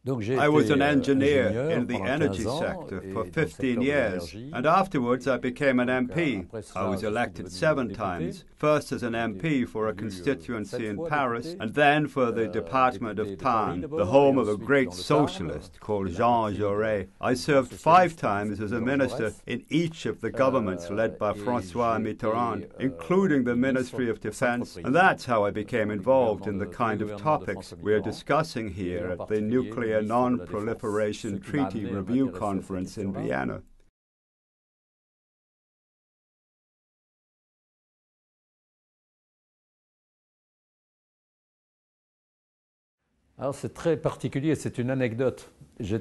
I was an engineer in the energy sector for 15 years, and afterwards I became an MP. I was elected 7 times, first as an MP for a constituency in Paris, and then for the department of Tarn, the home of a great socialist called Jean Jaurès. I served 5 times as a minister in each of the governments led by François Mitterrand, including the Ministry of Defense, and that's how I became involved in the kind of topics we are discussing here at the Nuclear Non-Proliferation Treaty Review Conference in Vienna. Alors c'est très particulier, c'est une anecdote. Je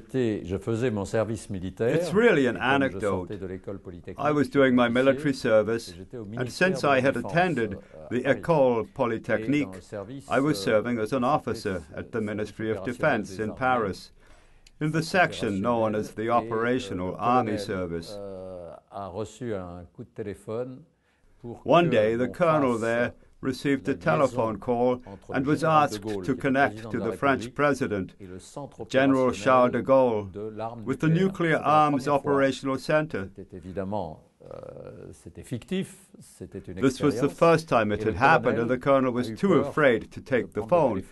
faisais mon service militaire. It's really an anecdote. I was doing my military service, and since I had attended the École Polytechnique, I was serving as an officer at the Ministry of Defense in Paris, in the section known as the Operational Army Service. One day, the colonel there received a telephone call and was asked to connect to the French president, General Charles de Gaulle, with the Nuclear Arms Operational Center. This was the first time it had happened, and the colonel was too afraid to take the phone.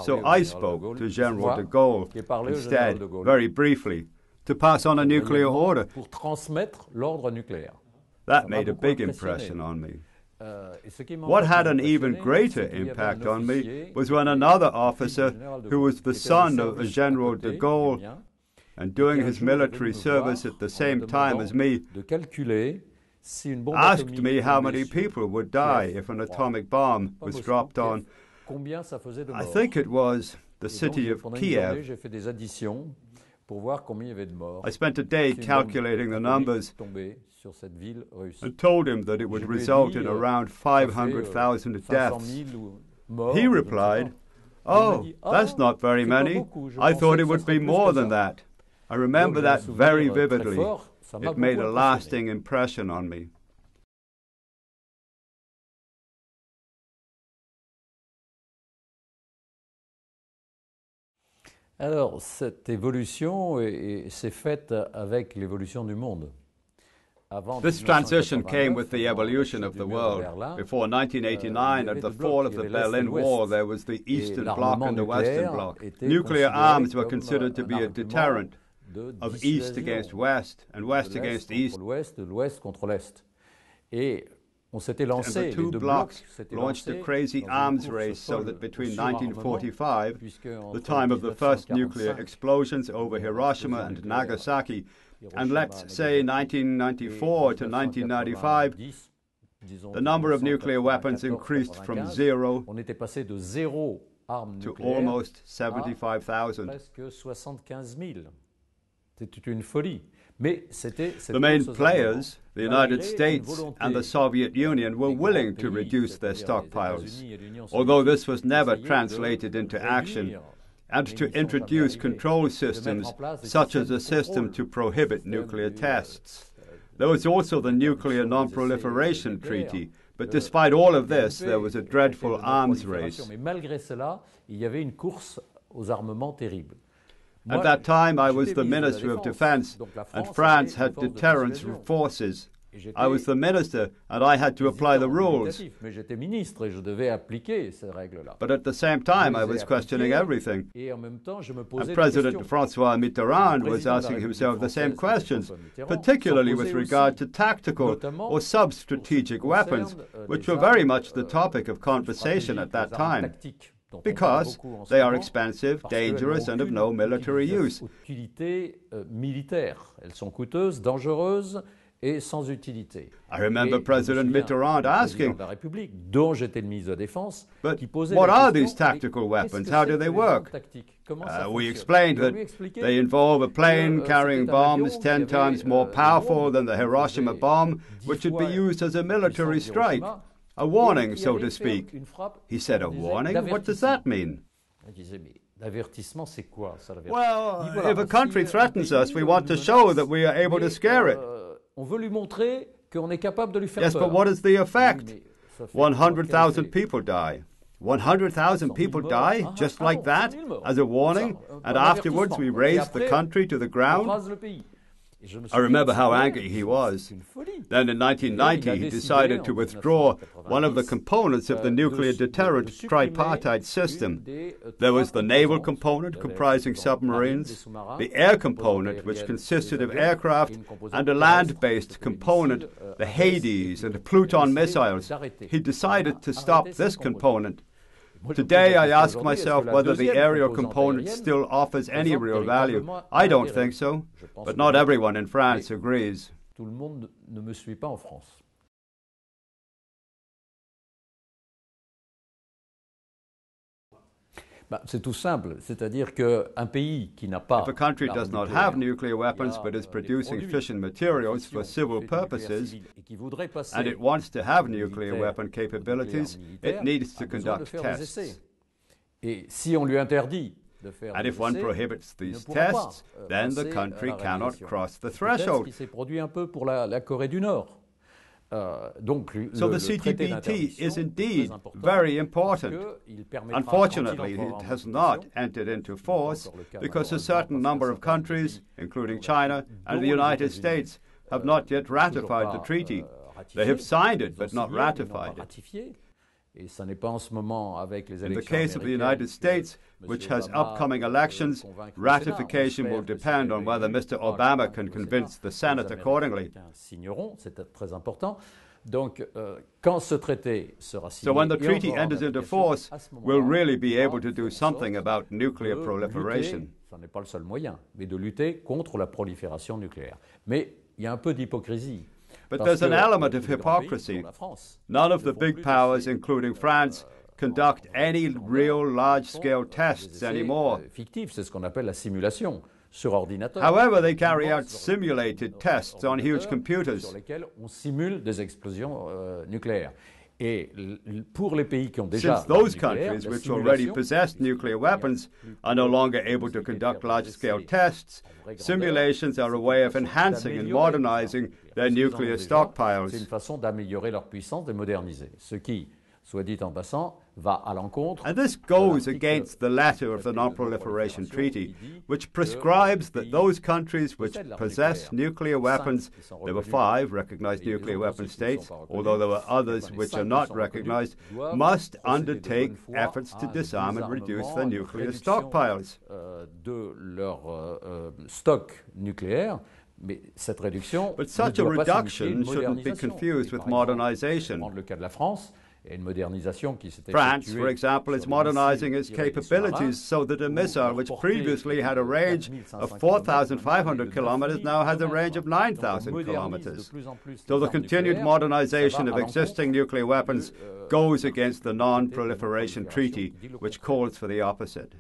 So I spoke to General de Gaulle instead, very briefly, to pass on a nuclear order. That made a big impression on me. What had an even greater impact on me was when another officer, who was the son of General de Gaulle and doing his military service at the same time as me, asked me how many people would die if an atomic bomb was dropped on, I think it was the city of Kiev. I spent a day calculating the numbers and told him that it would result in around 500,000 deaths. He replied, "Oh, that's not very many. I thought it would be more than that." I remember that very vividly. It made a lasting impression on me. Alors, cette évolution s'est faite avec l'évolution du monde. This transition came with the evolution of the world. Before 1989, at the fall of the Berlin Wall, there was the Eastern Bloc and the Western Bloc. Nuclear arms were considered to be a deterrent of East against West and West against East. And the two blocs launched a crazy arms race so that between 1945, the time of the first nuclear explosions over Hiroshima and Nagasaki, and let's say 1994 to 1995, the number of nuclear weapons increased from 0 to almost 75,000. The main players, the United States and the Soviet Union, were willing to reduce their stockpiles, although this was never translated into action, and to introduce control systems such as a system to prohibit nuclear tests. There was also the Nuclear Non-Proliferation Treaty, but despite all of this, there was a dreadful arms race. At that time, I was the Minister of Defense, and France had deterrence forces. I was the minister, and I had to apply the rules. But at the same time, I was questioning everything. And President François Mitterrand was asking himself the same questions, particularly with regard to tactical or sub-strategic weapons, which were very much the topic of conversation at that time, because they are expensive, dangerous, and of no military use. I remember President Mitterrand asking, "But what are these tactical weapons? How do they work?" We explained that they involve a plane carrying bombs 10 times more powerful than the Hiroshima bomb, which would be used as a military strike. A warning, so to speak. He said, "A warning? What does that mean?" Well, if a country threatens us, we want to show that we are able to scare it. Yes, but what is the effect? 100,000 people die. 100,000 people die just like that as a warning, and afterwards we razed the country to the ground. I remember how angry he was. Then in 1990, he decided to withdraw one of the components of the nuclear deterrent tripartite system. There was the naval component comprising submarines, the air component, which consisted of aircraft, and a land-based component, the Hades and the Pluton missiles. He decided to stop this component. Today, I ask myself whether the aerial component still offers any real value. I don't think so, but not everyone in France agrees. Tout le monde ne me suit pas en France. C'est tout simple, c'est-à-dire qu'un pays qui n'a pas... If a country does not have nuclear weapons but is producing fission materials for civil purposes, and it wants to have nuclear weapon capabilities, it needs to conduct tests. Et si on lui interdit de faire and if one prohibits these tests, then the country cannot cross the threshold. Ce qui s'est produit un peu pour la Corée du Nord. So the CTBT is indeed very important. Unfortunately, it has not entered into force because a certain number of countries, including China and the United States, have not yet ratified the treaty. They have signed it but not ratified it. In the case of the United States, which has upcoming elections, ratification will depend on whether Mr. Obama can convince the Senate accordingly. So when the treaty enters into force, we'll really be able to do something about nuclear proliferation. Ce n'est pas le seul moyen, mais de lutter contre la prolifération nucléaire. Mais il y a un peu d'hypocrisie. But there's an element of hypocrisy. None of the big powers, including France, conduct any real large-scale tests anymore. Fictif, c'est ce qu'on appelle la simulation sur ordinateur. However, they carry out simulated tests on huge computers. Sur lesquels on simule des explosions nucléaires. Et pour les pays qui ont déjà Since those countries which already possessed nuclear weapons are no longer able to conduct large-scale tests, simulations are a way of enhancing and modernizing their nuclear stockpiles. C'est une façon d'améliorer leur puissance, de moderniser. Ce qui, soit dit en passant, va à l'encontre. And this goes against the letter of the Non-Proliferation Treaty, which prescribes that those countries which possess nuclear weapons, there were 5 recognized nuclear weapon states, although there were others which are not recognized, must undertake efforts to disarm and reduce their nuclear stockpiles. De leur stock nucléaire. But such a reduction shouldn't be confused with modernization. Le cas de la France. France, for example, is modernizing its capabilities so that a missile which previously had a range of 4,500 kilometers now has a range of 9,000 kilometers. So the continued modernization of existing nuclear weapons goes against the Non-Proliferation Treaty, which calls for the opposite.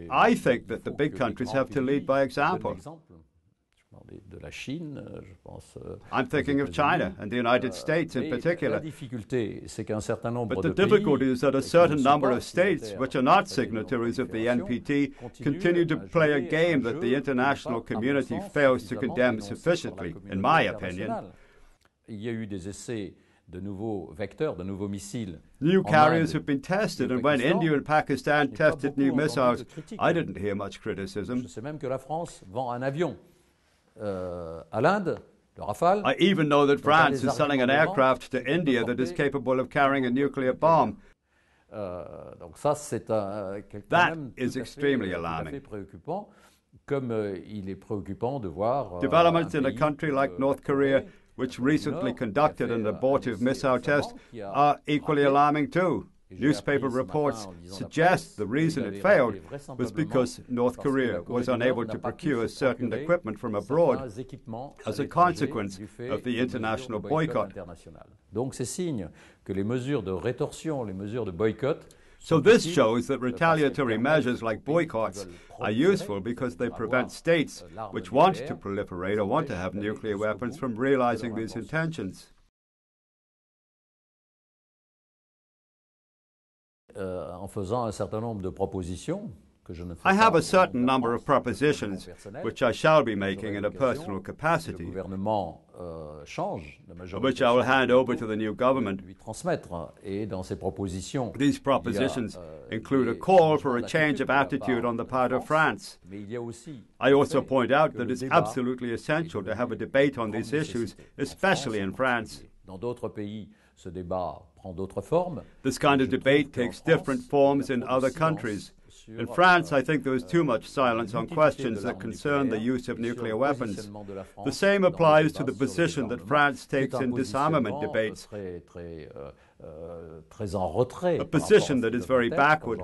I think that the big countries have to lead by example. I'm thinking of China and the United States in particular. But the difficulty is that a certain number of states, which are not signatories of the NPT, continue to play a game that the international community fails to condemn sufficiently, in my opinion. New carriers have been tested, and when India and Pakistan tested new missiles, I didn't hear much criticism. I even know that France is selling an aircraft to India that is capable of carrying a nuclear bomb. That is extremely alarming. Developments in a country like North Korea, which recently conducted an abortive missile test, are equally alarming too. Newspaper reports suggest the reason it failed was because North Korea was unable to procure certain equipment from abroad as a consequence of the international boycott. So this shows that retaliatory measures like boycotts are useful because they prevent states which want to proliferate or want to have nuclear weapons from realizing these intentions. En faisant un certain nombre de propositions I have a certain number of propositions which I shall be making in a personal capacity, which I will hand over to the new government. These propositions include a call for a change of attitude on the part of France. I also point out that it's absolutely essential to have a debate on these issues, especially in France. This kind of debate takes different forms in other countries. In France, I think there is too much silence on questions that concern the use of nuclear weapons. The same applies to the position that France takes in disarmament debates, a position that is very backward.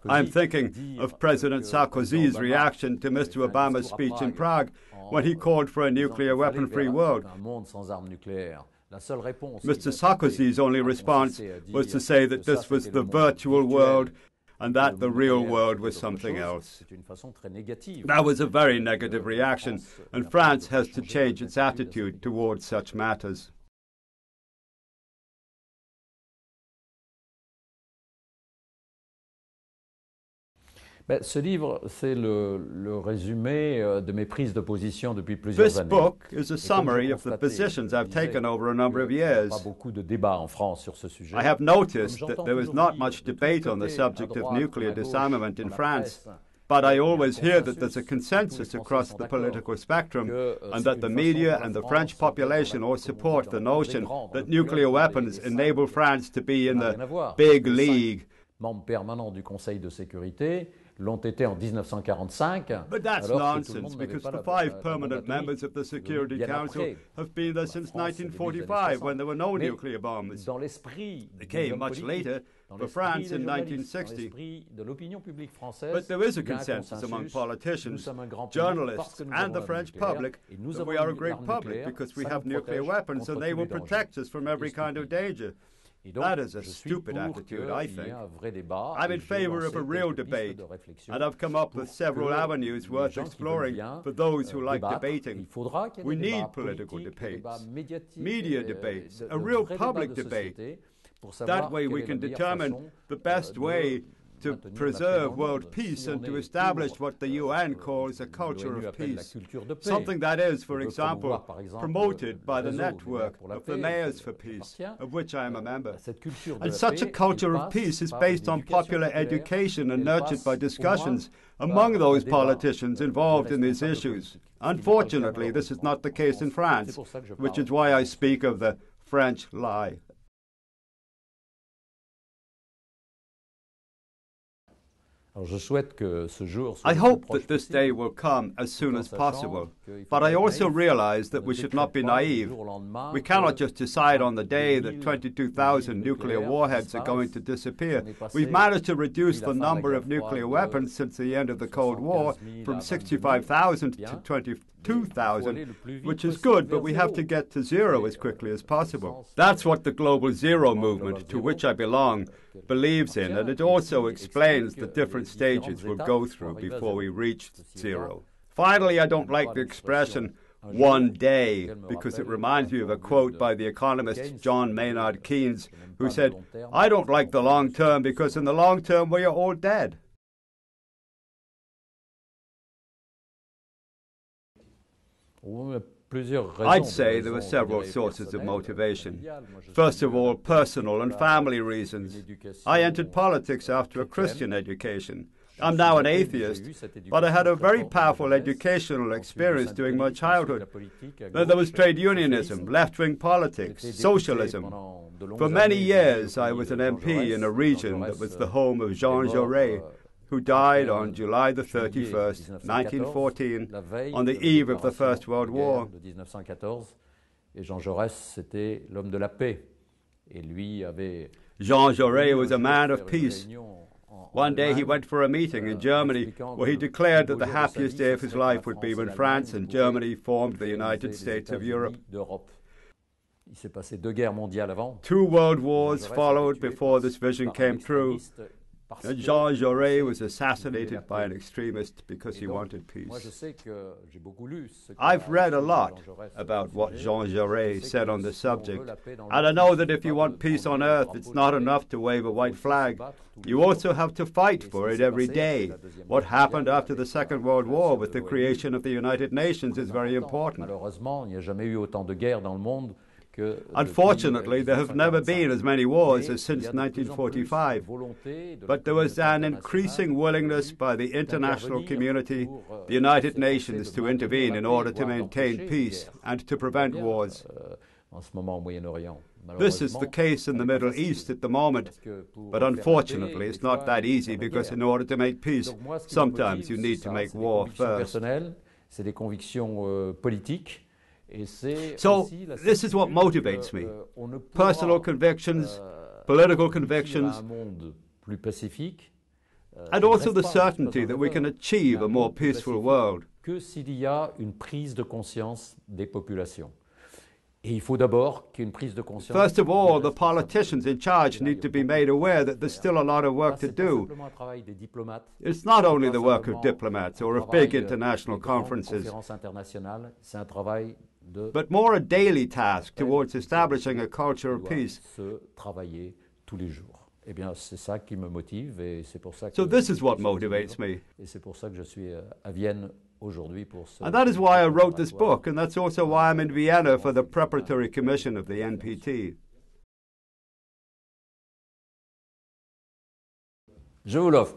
I'm thinking of President Sarkozy's reaction to Mr. Obama's speech in Prague when he called for a nuclear weapon-free world. Mr. Sarkozy's only response was to say that this was the virtual world and that the real world was something else. That was a very negative reaction, and France has to change its attitude towards such matters. Ce livre, c'est le résumé de mes prises de position depuis plusieurs années. This book is a summary of the positions I've taken over a number of years. Pas beaucoup de débats en France sur ce sujet. I have noticed that there is not much debate on the subject of nuclear disarmament in France. But I always hear that there's a consensus across the political spectrum and that the media and the French population all support the notion that nuclear weapons enable France to be in the big league. Membre permanent du Conseil de sécurité l'ont été en 1945. But that's nonsense, because the 5 permanent members of the Security Council have been there since 1945, when there were no nuclear bombs. They came much later, for France in 1960. But there is a consensus among politicians, journalists, and the French public that we are a great public because we have nuclear weapons and they will protect us from every kind of danger. That is a stupid attitude, I think. I'm in favor of a real debate, and I've come up with several avenues worth exploring for those who like debating. We need political debates, media debates, a real public debate. That way we can determine the best way to preserve world peace and to establish what the UN calls a culture of peace. Something that is, for example, promoted by the network of the Mayors for Peace, of which I am a member. And such a culture of peace is based on popular education and nurtured by discussions among those politicians involved in these issues. Unfortunately, this is not the case in France, which is why I speak of the French lie. I hope that this day will come as soon as possible, but I also realize that we should not be naive. We cannot just decide on the day that 22,000 nuclear warheads are going to disappear. We've managed to reduce the number of nuclear weapons since the end of the Cold War from 65,000 to 22,000, which is good, but we have to get to zero as quickly as possible. That's what the Global Zero movement, to which I belong, believes in, and it also explains the different stages we'll go through before we reach zero. Finally, I don't like the expression one day, because it reminds me of a quote by the economist John Maynard Keynes, who said, "I don't like the long term because in the long term we are all dead." I'd say there were several sources of motivation. First of all, personal and family reasons. I entered politics after a Christian education. I'm now an atheist, but I had a very powerful educational experience during my childhood. Then there was trade unionism, left-wing politics, socialism. For many years, I was an MP in a region that was the home of Jean Jaurès, who died on July the 31st, 1914, on the eve of the First World War. Jean Jaurès was a man of peace. One day he went for a meeting in Germany where he declared that the happiest day of his life would be when France and Germany formed the United States of Europe. 2 world wars followed before this vision came true. Jean Jaurès was assassinated by an extremist because he wanted peace. I've read a lot about what Jean Jaurès said on the subject, and I know that if you want peace on earth, it's not enough to wave a white flag. You also have to fight for it every day. What happened after the Second World War with the creation of the United Nations is very important. Unfortunately, there have never been as many wars as since 1945, but there was an increasing willingness by the international community, the United Nations, to intervene in order to maintain peace and to prevent wars. This is the case in the Middle East at the moment, but unfortunately it's not that easy because in order to make peace, sometimes you need to make war first. So, this is what motivates me. Personal convictions, political convictions, and also the certainty that we can achieve a more peaceful world. First of all, the politicians in charge need to be made aware that there's still a lot of work to do. It's not only the work of diplomats or of big international conferences, but more a daily task towards establishing a culture of peace. So this is what motivates me. And that is why I wrote this book, and that's also why I'm in Vienna for the preparatory commission of the NPT. Je vous l'offre.